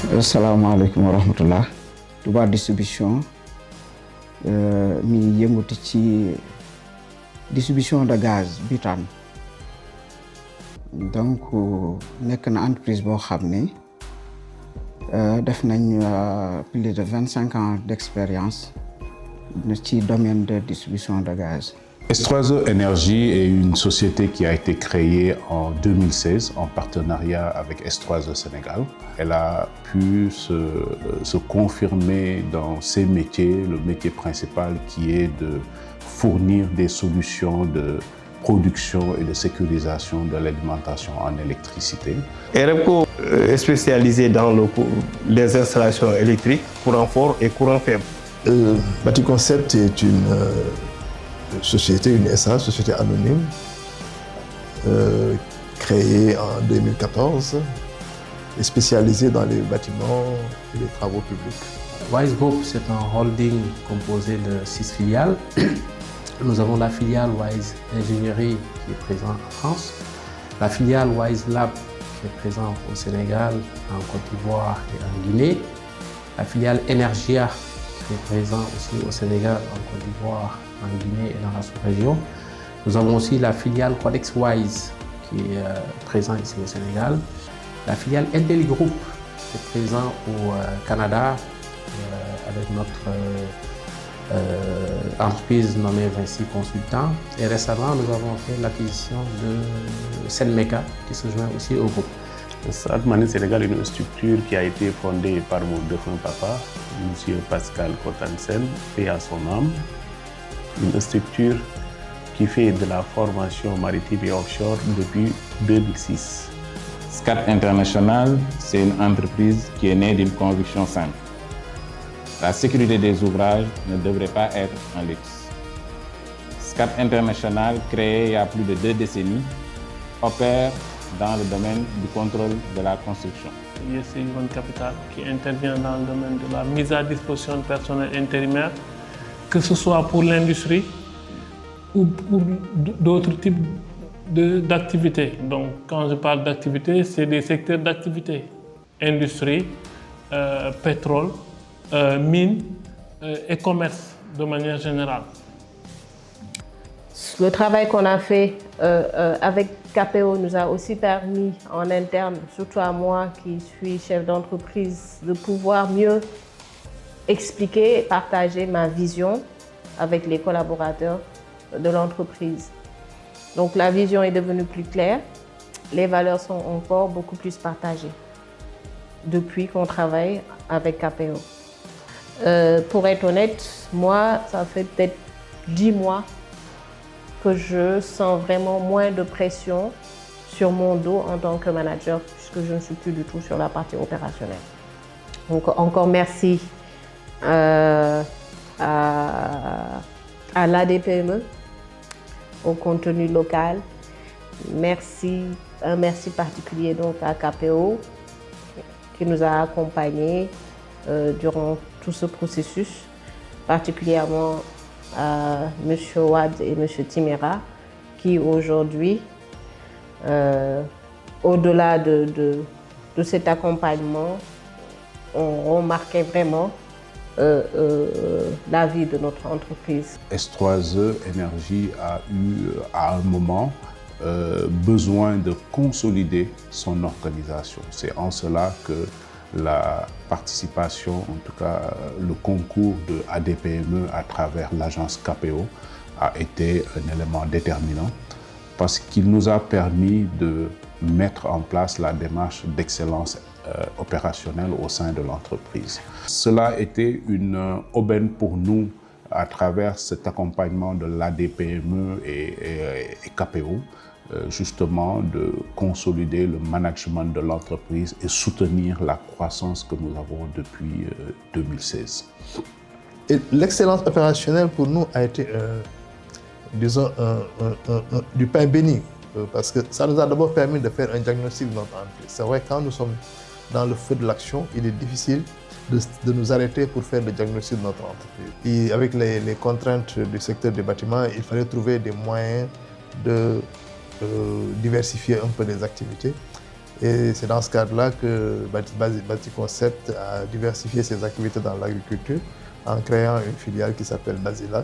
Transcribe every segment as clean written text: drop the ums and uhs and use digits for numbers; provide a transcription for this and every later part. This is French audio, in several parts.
Assalamualaikum warahmatullah. Touba distribution mi yëngatu ci distribution de gaz butane. Donc nekk na entreprise boo xam ne def nañ plus de 25 ans d'expérience ci domaine de distribution de gaz. S3E Énergie est une société qui a été créée en 2016 en partenariat avec S3E Sénégal. Elle a pu se confirmer dans ses métiers, le métier principal qui est de fournir des solutions de production et de sécurisation de l'alimentation en électricité. EREPCO est spécialisé dans les installations électriques, courant fort et courant faible. Baticoncept est une société, une SA, société anonyme, créée en 2014 et spécialisée dans les bâtiments et les travaux publics. Wise Group, c'est un holding composé de 6 filiales. Nous avons la filiale Wise Ingénierie qui est présente en France, la filiale Wise Lab qui est présente au Sénégal, en Côte d'Ivoire et en Guinée, la filiale Energia qui est présente aussi au Sénégal, en Côte d'Ivoire, en Guinée et dans la sous-région. Nous avons aussi la filiale Codex Wise qui est présente ici au Sénégal, la filiale Endel Group qui est présente au Canada avec notre entreprise nommée Vinci Consultant. Et récemment, nous avons fait l'acquisition de Senmeca qui se joint aussi au groupe. Atmanis Sénégal est une structure qui a été fondée par mon défunt papa, M. Pascal Kotansen, paix à son âme. Une structure qui fait de la formation maritime et offshore depuis 2006. SCAT International, c'est une entreprise qui est née d'une conviction simple. La sécurité des ouvrages ne devrait pas être un luxe. SCAT International, créé il y a plus de 2 décennies, opère dans le domaine du contrôle de la construction. C'est une Capital qui intervient dans le domaine de la mise à disposition de personnel intérimaire, que ce soit pour l'industrie ou pour d'autres types d'activités. Donc quand je parle d'activités, c'est des secteurs d'activité. Industrie, pétrole, mines et commerce de manière générale. Le travail qu'on a fait avec KPO nous a aussi permis en interne, surtout à moi qui suis chef d'entreprise, de pouvoir mieux expliquer et partager ma vision avec les collaborateurs de l'entreprise. Donc la vision est devenue plus claire, les valeurs sont encore beaucoup plus partagées depuis qu'on travaille avec KPO. Pour être honnête, moi, ça fait peut-être 10 mois que je sens vraiment moins de pression sur mon dos en tant que manager, puisque je ne suis plus du tout sur la partie opérationnelle. Donc encore merci à l'ADPME, au contenu local. Merci, un merci particulier donc à KPO qui nous a accompagnés durant tout ce processus, particulièrement à M. Wad et M. Timera, qui aujourd'hui, au-delà de cet accompagnement, ont marqué vraiment la vie de notre entreprise. S3E Énergie a eu à un moment besoin de consolider son organisation. C'est en cela que la participation, en tout cas le concours de ADPME à travers l'agence KPO a été un élément déterminant parce qu'il nous a permis de mettre en place la démarche d'excellence opérationnelle au sein de l'entreprise. Cela était une aubaine pour nous à travers cet accompagnement de l'ADPME et KPO, justement de consolider le management de l'entreprise et soutenir la croissance que nous avons depuis 2016. L'excellence opérationnelle pour nous a été, disons, du pain béni, parce que ça nous a d'abord permis de faire un diagnostic de notre entreprise. C'est vrai, quand nous sommes dans le feu de l'action, il est difficile de nous arrêter pour faire le diagnostic de notre entreprise. Et avec les contraintes du secteur des bâtiments, il fallait trouver des moyens de diversifier un peu les activités. Et c'est dans ce cadre-là que Baticoncept a diversifié ses activités dans l'agriculture en créant une filiale qui s'appelle Basila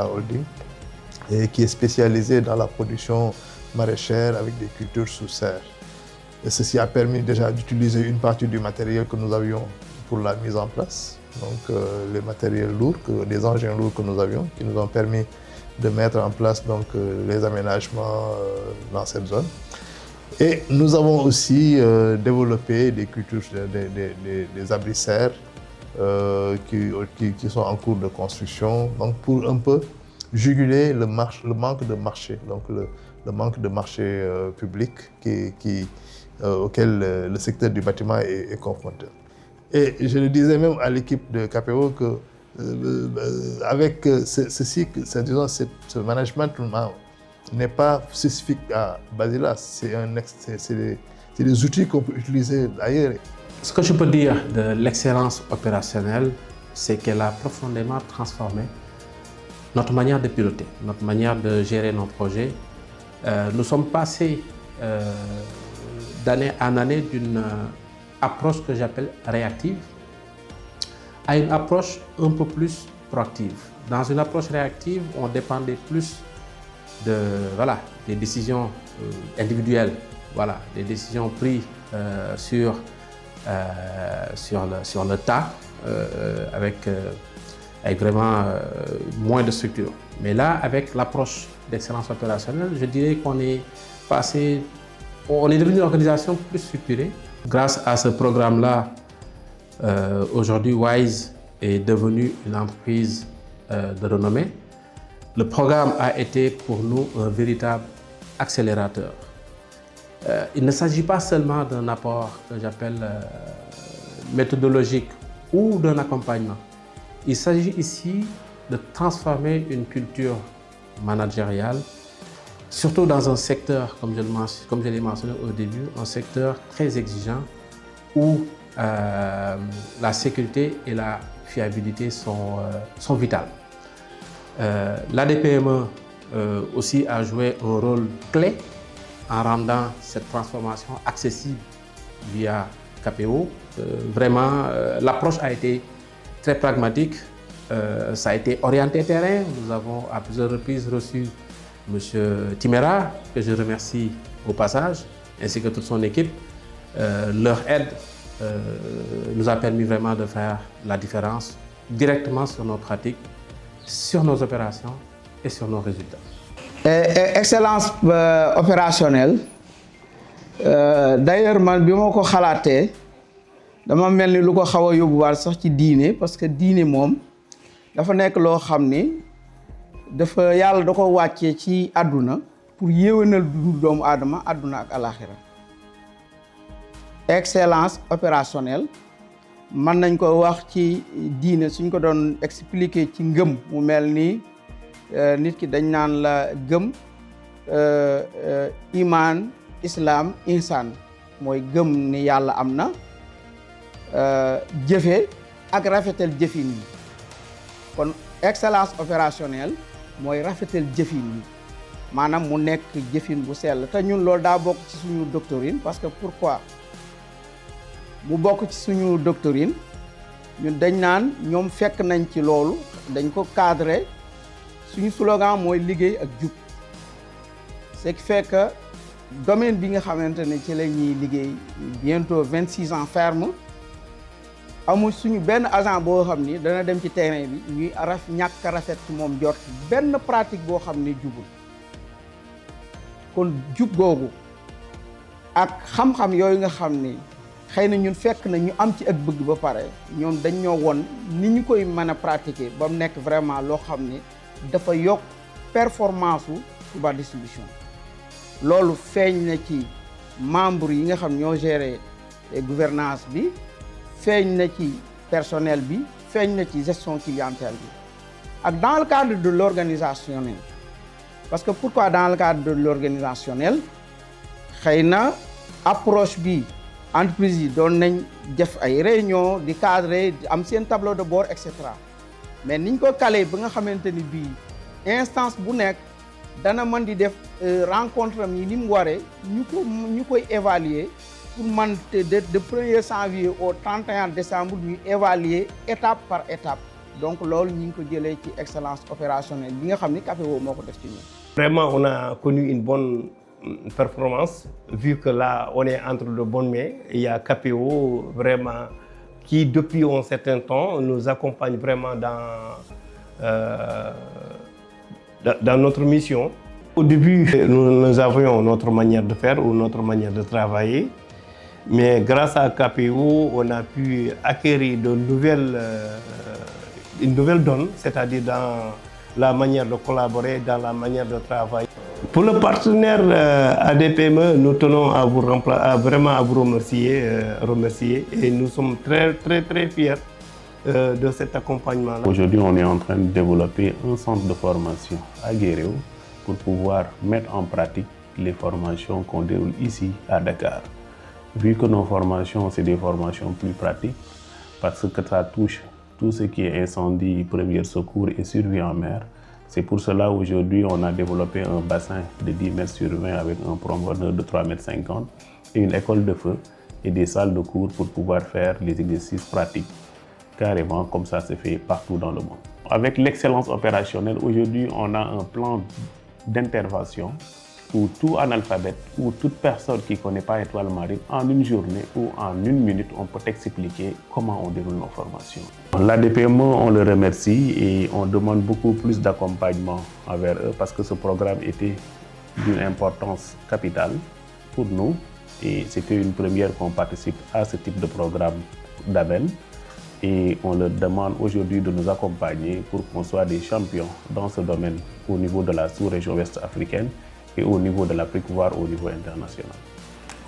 Holding, et qui est spécialisée dans la production maraîchère avec des cultures sous serre. Et ceci a permis déjà d'utiliser une partie du matériel que nous avions pour la mise en place, donc les matériels lourds, les engins lourds que nous avions, qui nous ont permis de mettre en place donc, les aménagements dans cette zone. Et nous avons aussi développé des cultures, des abris serres qui sont en cours de construction, donc pour un peu juguler le manque de marché, donc le manque de marché public auquel le secteur du bâtiment est confronté. Et je le disais même à l'équipe de KPO que avec ce management n'est pas spécifique à Basila, c'est des outils qu'on peut utiliser ailleurs. Ce que je peux dire de l'excellence opérationnelle, c'est qu'elle a profondément transformé notre manière de piloter, notre manière de gérer nos projets. Nous sommes passés d'année en année d'une approche que j'appelle réactive à une approche un peu plus proactive. Dans une approche réactive, on dépendait plus des décisions individuelles, des décisions prises sur le tas, avec vraiment moins de structure. Mais là, avec l'approche d'excellence opérationnelle, je dirais qu'on est devenu une organisation plus structurée. Grâce à ce programme-là, aujourd'hui, Wise est devenue une entreprise de renommée. Le programme a été pour nous un véritable accélérateur. Il ne s'agit pas seulement d'un apport que j'appelle méthodologique ou d'un accompagnement. Il s'agit ici de transformer une culture managériale, surtout dans un secteur, comme je l'ai mentionné au début, un secteur très exigeant où la sécurité et la fiabilité sont vitales. L'ADPME aussi a joué un rôle clé en rendant cette transformation accessible via KPO. Vraiment, l'approche a été très pragmatique, ça a été orienté terrain. Nous avons à plusieurs reprises reçu M. Timera, que je remercie au passage, ainsi que toute son équipe. Leur aide nous a permis vraiment de faire la différence directement sur nos pratiques, sur nos opérations et sur nos résultats. Excellence opérationnelle, d'ailleurs man bi ma ko xalaatee dama mel ni lu ko xaw a yóbbuwaat sax ci diine, parce que diine moom dafa nekk loo xam ni dafa yàlla da ko wàccee ci àdduna pour yéwénal dundu doomu aadama àdduna ak alaxira. Excellence opérationnelle mën nañ ko wax ci diine suñ ko doon expliquer ci ngëm mu mel ni nit ki dañ naan la gëm iman islam insan mooy gëm ni yàlla am na jëfe ak rafetal jëfin yi. Kon excellence opérationnelle mooy rafetal jëfin yi maanaam mu nekk jëfin bu sell te ñun loolu daa bokk ci suñu doctrine. Parce que pourquoi mu bokk ci suñu doctrine, ñun dañ naan ñoom fekk nañ ci loolu, dañ ko cadré. Suñu slogan mooy liggéey ak jub. Ce qui fait que domaine bi nga xamante ne ci la ñuy liggéey bientôt 26 ans ferme, amul suñu benn agent boo xam ni dana dem ci terrain bi ñuy ñàkk rafet ci moom jot benn pratique boo xam ni jubul. Kon jub googu ak xam-xam yooyu nga xam ni xëy na ñun fekk na ñu am ci ak bëgg ba pare, ñoom dañ ñoo won ni ñu koy mën a pratiquer ba mu nekk vraiment loo xam ni dafa yokk performance u Touba Distribution. Loolu feeñ na ci membre yi nga xam ñoo gérer gouvernance bi, feeñ na ci personnel bi, feeñ na ci gestion clientèle bi. Ak dans le cadre de l'organisationnel, parce que pourquoi dans le cadre de l'organisationnel, xëy na approche bi entreprise yi doon nañ def ay réunion di cadrer di am seen tableau de bord et cetera. Mais niñ ko calé ba nga xamante ni bii instance bu nekk dana mën di def rencontre am yi ni mu waree ñu koy évaluer pour man de 1er janvier au 31 décembre ñu évaluer étape par étape donc loolu ñu ngi ko jëlee ci excellence opérationnelle bi nga xam ni KPO moo ko def ci ñun. Vraiment, on a connu une bonne performance, vu que là, on est entre de bonnes mains. Il y a KPO, vraiment, qui depuis un certain temps nous accompagne vraiment dans notre mission. Au début, nous avions notre manière de faire ou notre manière de travailler, mais grâce à KPO, on a pu acquérir une nouvelle donne, c'est-à-dire dans la manière de collaborer, dans la manière de travailler. Pour le partenaire ADPME, nous tenons à vous remercier et nous sommes très fiers de cet accompagnement-là. Aujourd'hui, on est en train de développer un centre de formation à Guéréo pour pouvoir mettre en pratique les formations qu'on déroule ici à Dakar. Vu que nos formations, c'est des formations plus pratiques, parce que ça touche tout ce qui est incendie, premiers secours et survie en mer. C'est pour cela aujourd'hui on a développé un bassin de 10 mètres sur 20 avec un promeneur de 3,50 mètres et une école de feu et des salles de cours pour pouvoir faire les exercices pratiques, carrément comme ça se fait partout dans le monde. Avec l'excellence opérationnelle, aujourd'hui on a un plan d'intervention où tout analphabète ou toute personne qui ne connaît pas Étoile Marine, en une journée ou en une minute, on peut expliquer comment on déroule nos formations. L'ADPME, on le remercie et on demande beaucoup plus d'accompagnement envers eux parce que ce programme était d'une importance capitale pour nous et c'était une première qu'on participe à ce type de programme d'ABEL et on leur demande aujourd'hui de nous accompagner pour qu'on soit des champions dans ce domaine au niveau de la sous-région ouest africaine et au niveau de l'Afrique, voire au niveau international.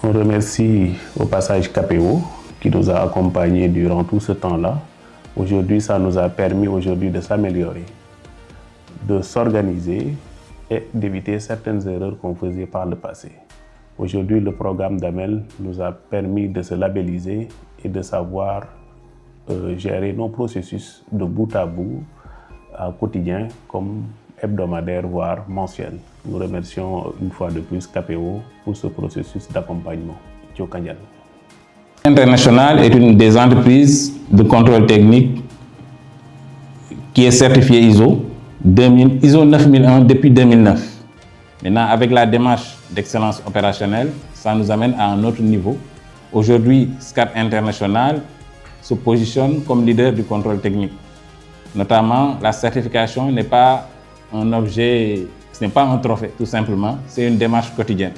On remercie au passage KPO qui nous a accompagnés durant tout ce temps-là. Aujourd'hui, ça nous a permis aujourd'hui de s'améliorer, de s'organiser et d'éviter certaines erreurs qu'on faisait par le passé. Aujourd'hui, le programme d'AMEL nous a permis de se labelliser et de savoir gérer nos processus de bout à bout, quotidien comme hebdomadaire, voire mensuel. Nous remercions une fois de plus KPO pour ce processus d'accompagnement. International est une des entreprises de contrôle technique qui est certifiée ISO 9001 depuis 2009. Maintenant, avec la démarche d'excellence opérationnelle, ça nous amène à un autre niveau. Aujourd'hui, SCAT International se positionne comme leader du contrôle technique. Notamment, la certification n'est pas un objet, ce n'est pas un trophée tout simplement, c'est une démarche quotidienne.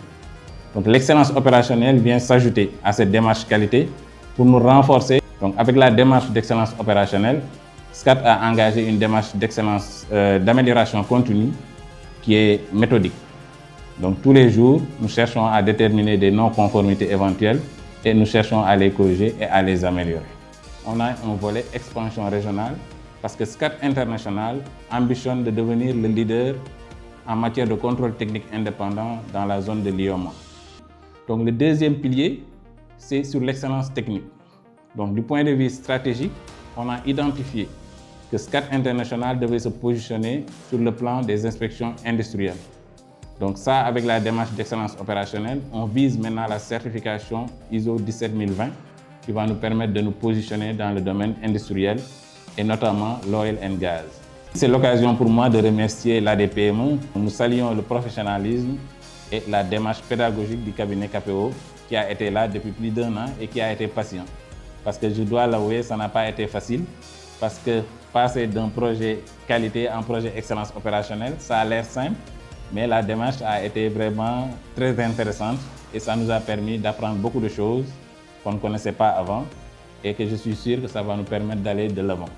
Donc l'excellence opérationnelle vient s'ajouter à cette démarche qualité pour nous renforcer. Donc avec la démarche d'excellence opérationnelle, SCAT a engagé une démarche d'excellence, d'amélioration continue qui est méthodique. Donc tous les jours, nous cherchons à déterminer des non-conformités éventuelles et nous cherchons à les corriger et à les améliorer. On a un volet expansion régionale parce que SCAT International ambitionne de devenir le leader en matière de contrôle technique indépendant dans la zone de Lyon. Donc le deuxième pilier, c'est sur l'excellence technique. Donc du point de vue stratégique, on a identifié que SCAT International devait se positionner sur le plan des inspections industrielles. Donc ça, avec la démarche d'excellence opérationnelle, on vise maintenant la certification ISO 17020 qui va nous permettre de nous positionner dans le domaine industriel et notamment l'oil and gas. C'est l'occasion pour moi de remercier l'ADPME. Nous saluons le professionnalisme et la démarche pédagogique du cabinet KPO qui a été là depuis plus d'1 an et qui a été patient. Parce que je dois l'avouer, ça n'a pas été facile. Parce que passer d'un projet qualité à un projet excellence opérationnelle, ça a l'air simple, mais la démarche a été vraiment très intéressante et ça nous a permis d'apprendre beaucoup de choses qu'on ne connaissait pas avant et que je suis sûr que ça va nous permettre d'aller de l'avant.